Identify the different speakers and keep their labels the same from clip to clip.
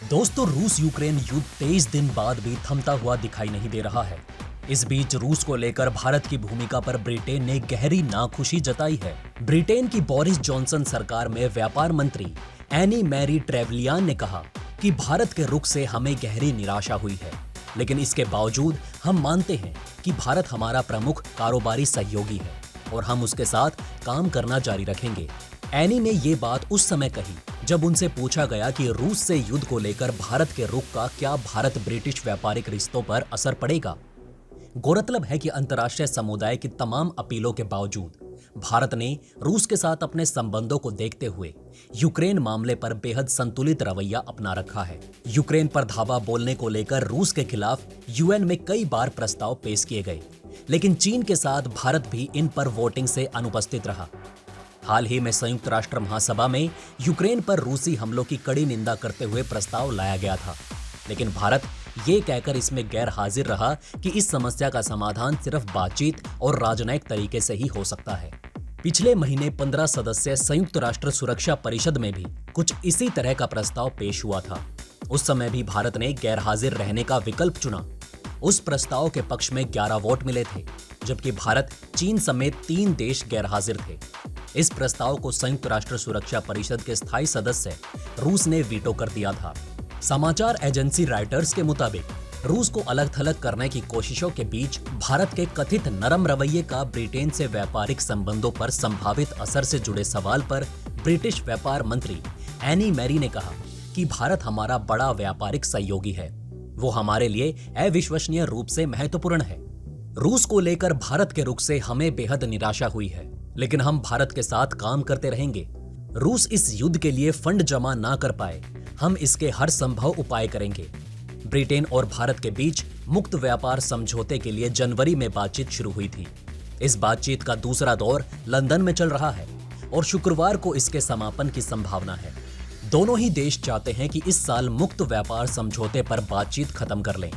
Speaker 1: दोस्तों, रूस यूक्रेन युद्ध 23 दिन बाद भी थमता हुआ दिखाई नहीं दे रहा है। इस बीच रूस को लेकर भारत की भूमिका पर ब्रिटेन ने गहरी नाखुशी जताई है। ब्रिटेन की बोरिस जॉनसन सरकार में व्यापार मंत्री एनी मैरी ट्रेवलियान ने कहा कि भारत के रुख से हमें गहरी निराशा हुई है, लेकिन इसके बावजूद हम मानते हैं कि भारत हमारा प्रमुख कारोबारी सहयोगी है और हम उसके साथ काम करना जारी रखेंगे। एनी ने ये बात उस समय कही जब उनसे पूछा गया कि रूस से युद्ध को लेकर भारत के रुख का क्या भारत ब्रिटिश व्यापारिक रिश्तों पर असर पड़ेगा। गौरतलब है कि अंतर्राष्ट्रीय समुदाय की तमाम अपीलों के बावजूद भारत ने रूस के साथ अपने संबंधों को देखते हुए यूक्रेन मामले पर बेहद संतुलित रवैया अपना रखा है। यूक्रेन पर धावा बोलने को लेकर रूस के खिलाफ यूएन में कई बार प्रस्ताव पेश किए गए, लेकिन चीन के साथ भारत भी इन पर वोटिंग से अनुपस्थित रहा। हाल ही में संयुक्त राष्ट्र महासभा में यूक्रेन पर रूसी हमलों की कड़ी निंदा करते हुए प्रस्ताव लाया गया था, लेकिन भारत ये कहकर इसमें गैर हाजिर रहा कि इस समस्या का समाधान सिर्फ बातचीत और राजनयिक तरीके से ही हो सकता है। पिछले महीने 15 सदस्य संयुक्त राष्ट्र सुरक्षा परिषद में भी कुछ इसी तरह का प्रस्ताव पेश हुआ था। उस समय भी भारत ने गैर हाजिर रहने का विकल्प चुना। उस प्रस्ताव के पक्ष में 11 वोट मिले थे, जबकि भारत, चीन समेत 3 देश गैर हाजिर थे। इस प्रस्ताव को संयुक्त राष्ट्र सुरक्षा परिषद के स्थायी सदस्य रूस ने वीटो कर दिया था। समाचार एजेंसी राइटर्स के मुताबिक रूस को अलग थलग करने की कोशिशों के बीच भारत के कथित नरम रवैये का ब्रिटेन से व्यापारिक संबंधों पर संभावित असर से जुड़े सवाल पर ब्रिटिश व्यापार मंत्री एनी मैरी ने कहा कि भारत हमारा बड़ा व्यापारिक सहयोगी है, वो हमारे लिए अविश्वसनीय रूप से महत्वपूर्ण है। रूस को लेकर भारत के रुख से हमें बेहद निराशा हुई है, लेकिन हम भारत के साथ काम करते रहेंगे। रूस इस युद्ध के लिए फंड जमा ना कर पाए, हम इसके हर संभव उपाय करेंगे। ब्रिटेन और भारत के बीच मुक्त व्यापार समझौते के लिए जनवरी में बातचीत शुरू हुई थी। इस बातचीत का दूसरा दौर लंदन में चल रहा है और शुक्रवार को इसके समापन की संभावना है। दोनों ही देश चाहते हैं कि इस साल मुक्त व्यापार समझौते पर बातचीत खत्म कर लें।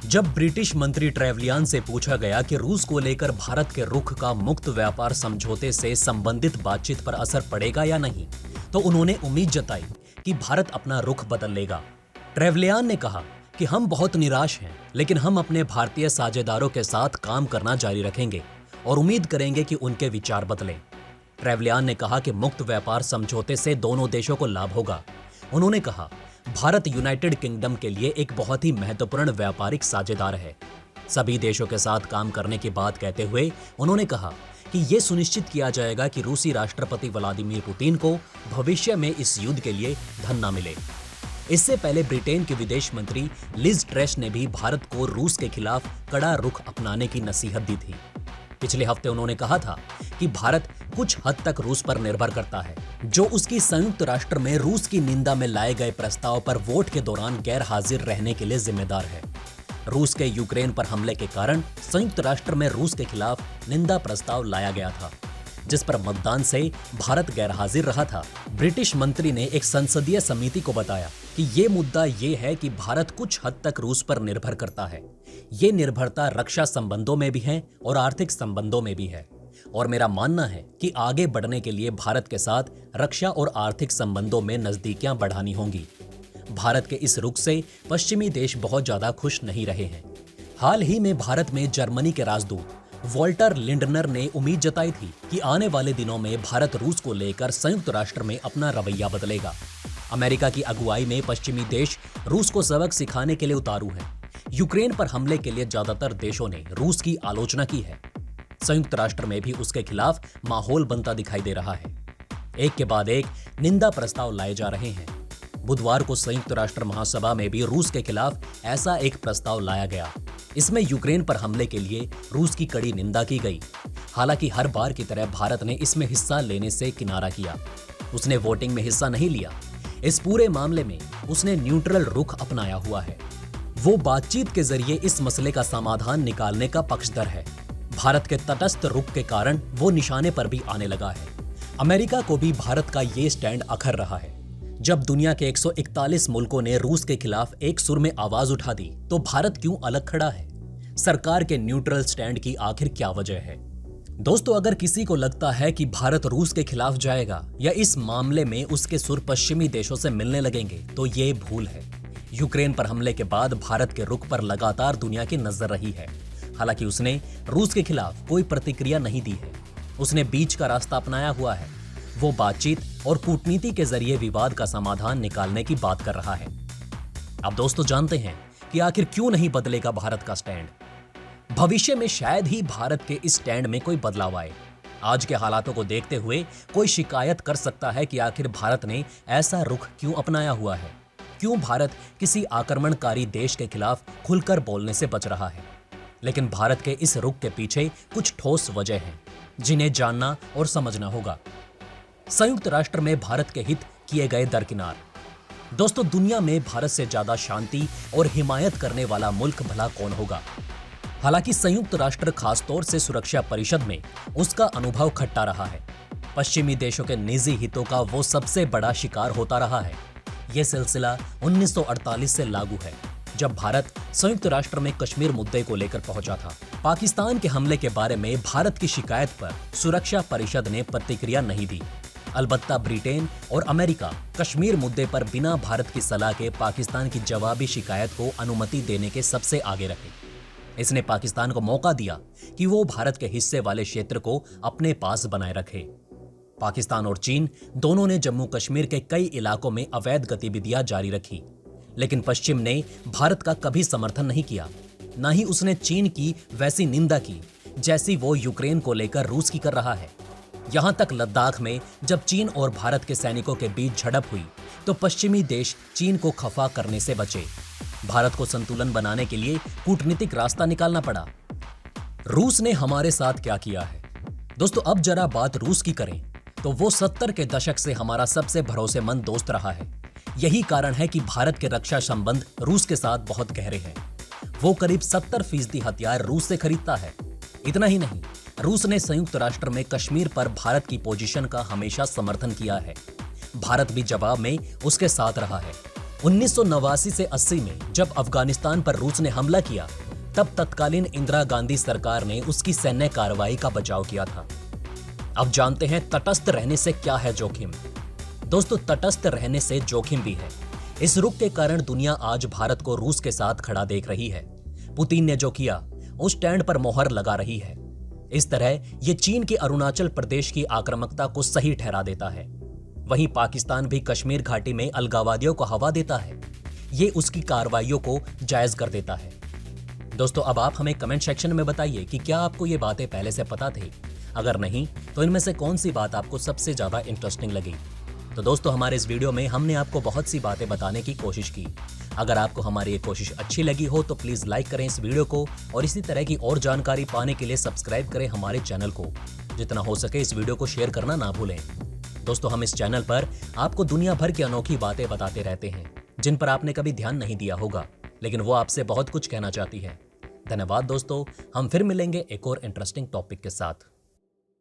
Speaker 1: जब ब्रिटिश मंत्री ट्रेवलियान से पूछा गया कि रूस को लेकर भारत के रुख का मुक्त व्यापार समझौते से संबंधित बातचीत पर असर पड़ेगा या नहीं, तो उन्होंने उम्मीद जताई कि भारत अपना रुख बदल लेगा। ट्रेवलियान ने कहा कि हम बहुत निराश हैं, लेकिन हम अपने भारतीय साझेदारों के साथ काम करना जारी रखेंगे और उम्मीद करेंगे कि उनके विचार बदलें। ट्रेवलियान ने कहा कि मुक्त व्यापार समझौते से दोनों देशों को लाभ होगा। उन्होंने कहा, भारत यूनाइटेड किंगडम के लिए एक बहुत ही महत्वपूर्ण व्यापारिक साझेदार है। सभी देशों के साथ काम करने की बात कहते हुए उन्होंने कहा कि यह सुनिश्चित किया जाएगा कि रूसी राष्ट्रपति व्लादिमीर पुतिन को भविष्य में इस युद्ध के लिए धन न मिले। इससे पहले ब्रिटेन के विदेश मंत्री लिज ट्रेस ने भी भारत को रूस के खिलाफ कड़ा रुख अपनाने की नसीहत दी थी। पिछले हफ्ते उन्होंने कहा था कि भारत कुछ हद तक रूस पर निर्भर करता है, जो उसकी संयुक्त राष्ट्र में रूस की निंदा में लाए गए प्रस्ताव पर वोट के दौरान गैर हाजिर रहने के लिए जिम्मेदार है। रूस के यूक्रेन पर हमले के कारण संयुक्त राष्ट्र में रूस के खिलाफ निंदा प्रस्ताव लाया गया था, जिस पर मतदान से भारत गैर हाजिर रहा था। ब्रिटिश मंत्री ने एक संसदीय समिति को बताया कि ये मुद्दा ये है कि भारत कुछ हद तक रूस पर निर्भर करता है। ये निर्भरता रक्षा संबंधों में भी है और आर्थिक संबंधों में भी है, और मेरा मानना है कि आगे बढ़ने के लिए भारत के साथ रक्षा और आर्थिक संबंधों में नजदीकियां बढ़ानी होंगी। भारत के इस रुख से पश्चिमी देश बहुत ज्यादा खुश नहीं रहे हैं। हाल ही में भारत में जर्मनी के राजदूत वॉल्टर लिंडनर ने उम्मीद जताई थी कि आने वाले दिनों में भारत रूस को लेकर संयुक्त राष्ट्र में अपना रवैया बदलेगा। अमेरिका की अगुवाई में पश्चिमी देश रूस को सबक सिखाने के लिए उतारू हैं। यूक्रेन पर हमले के लिए ज्यादातर देशों ने रूस की आलोचना की है। संयुक्त राष्ट्र में भी उसके खिलाफ माहौल बनता दिखाई दे रहा है। एक के बाद एक निंदा प्रस्ताव लाए जा रहे हैं। बुधवार को संयुक्त राष्ट्र महासभा में भी रूस के खिलाफ ऐसा एक प्रस्ताव लाया गया। इसमें यूक्रेन पर हमले के लिए रूस की कड़ी निंदा की गई। हालांकि हर बार की तरह भारत ने इसमें हिस्सा लेने से किनारा किया। उसने वोटिंग में हिस्सा नहीं लिया। इस पूरे मामले में उसने न्यूट्रल रुख अपनाया हुआ है। वो बातचीत के जरिए इस मसले का समाधान निकालने का पक्षधर है। भारत के तटस्थ रुख के कारण वो निशाने पर भी आने लगा है। अमेरिका को भी भारत का ये स्टैंड अखर रहा है। जब दुनिया के 141 मुल्कों ने रूस के खिलाफ एक सुर में आवाज उठा दी, तो भारत क्यों अलग खड़ा है? सरकार के न्यूट्रल स्टैंड की आखिर क्या वजह है? दोस्तों, अगर किसी को लगता है कि भारत रूस के खिलाफ जाएगा या इस मामले में उसके सुर पश्चिमी देशों से मिलने लगेंगे, तो ये भूल है। यूक्रेन पर हमले के बाद भारत के रुख पर लगातार दुनिया की नजर रही है। हालांकि उसने रूस के खिलाफ कोई प्रतिक्रिया नहीं दी है। उसने बीच का रास्ता अपनाया हुआ है। वो बातचीत और कूटनीति के जरिए विवाद का समाधान निकालने की बात कर रहा है। अब दोस्तों जानते हैं कि आखिर क्यों नहीं बदलेगा भारत का स्टैंड। भविष्य में शायद ही भारत के इस स्टैंड में कोई बदलाव आए। आज के हालातों को देखते हुए कोई शिकायत कर सकता है कि आखिर भारत ने ऐसा रुख क्यों अपनाया हुआ है। क्यों भारत किसी आक्रमणकारी देश के खिलाफ खुलकर बोलने से बच रहा है। लेकिन भारत के इस रुख के पीछे कुछ ठोस वजह हैं जिन्हें जानना और समझना होगा। संयुक्त राष्ट्र में भारत के हित किए गए दरकिनार। दोस्तों दुनिया में भारत से ज्यादा शांति और हिमायत करने वाला मुल्क भला कौन होगा। हालांकि संयुक्त राष्ट्र खासतौर से सुरक्षा परिषद में उसका अनुभव खट्टा रहा है। पश्चिमी देशों के निजी हितों का वो सबसे बड़ा शिकार होता रहा है। यह सिलसिला 1948 से लागू है, जब भारत संयुक्त राष्ट्र में कश्मीर मुद्दे को लेकर पहुंचा था। पाकिस्तान के हमले के बारे में भारत की शिकायत पर सुरक्षा परिषद ने प्रतिक्रिया नहीं दी। अलबत्ता ब्रिटेन और अमेरिका कश्मीर मुद्दे पर बिना भारत की सलाह के पाकिस्तान की जवाबी शिकायत को अनुमति देने के सबसे आगे रहे। इसने पाकिस्तान को मौका दिया कि वो भारत के हिस्से वाले क्षेत्र को अपने पास बनाए रखे। पाकिस्तान और चीन दोनों ने जम्मू कश्मीर के कई इलाकों में अवैध गतिविधियां जारी रखी, लेकिन पश्चिम ने भारत का कभी समर्थन नहीं किया। न ही उसने चीन की वैसी निंदा की जैसी वो यूक्रेन को लेकर रूस की कर रहा है। यहां तक लद्दाख में जब चीन और भारत के सैनिकों के बीच झड़प हुई तो पश्चिमी देश चीन को खफा करने से बचे। भारत को संतुलन बनाने के लिए कूटनीतिक रास्ता निकालना पड़ा। रूस ने हमारे साथ क्या किया है। दोस्तों अब जरा बात रूस की करें तो वो 70 के दशक से हमारा सबसे भरोसेमंद दोस्त रहा है। यही कारण है कि भारत के रक्षा संबंध रूस के साथ बहुत गहरे हैं। वो करीब 70% हथियार रूस से खरीदता है। इतना ही नहीं, रूस ने संयुक्त राष्ट्र में कश्मीर पर भारत की पोजीशन का हमेशा समर्थन किया है। भारत भी जवाब में उसके साथ रहा है। 1989 से 80 में जब अफगानिस्तान पर रूस ने हमला किया, तब तत्कालीन इंदिरा गांधी सरकार ने उसकी सैन्य कार्रवाई का बचाव किया था। अब जानते हैं तटस्थ रहने से क्या है जोखिम। दोस्तों तटस्थ रहने से जोखिम भी है। इस रुख के कारण दुनिया आज भारत को रूस के साथ खड़ा देख रही है। पुतिन ने जो किया उस स्टैंड पर मोहर लगा रही है। इस तरह ये चीन की अरुणाचल प्रदेश की आक्रामकता को सही ठहरा देता है। वहीं पाकिस्तान भी कश्मीर घाटी में अलगाववादियों को हवा देता है। ये उसकी कार्रवाइयों को जायज कर देता है। दोस्तों अब आप हमें कमेंट सेक्शन में बताइए कि क्या आपको ये बातें पहले से पता थी। अगर नहीं तो इनमें से कौन सी बात आपको सबसे ज्यादा इंटरेस्टिंग लगी। तो दोस्तों हमारे इस वीडियो में हमने आपको बहुत सी बातें बताने की कोशिश की। अगर आपको हमारी ये कोशिश अच्छी लगी हो तो प्लीज लाइक करें इस वीडियो को और इसी तरह की और जानकारी पाने के लिए सब्सक्राइब करें हमारे चैनल को। जितना हो सके इस वीडियो को शेयर करना ना भूलें। दोस्तों हम इस चैनल पर आपको दुनिया भर की अनोखी बातें बताते रहते हैं जिन पर आपने कभी ध्यान नहीं दिया होगा, लेकिन वो आपसे बहुत कुछ कहना चाहती है। धन्यवाद दोस्तों, हम फिर मिलेंगे एक और इंटरेस्टिंग टॉपिक के साथ।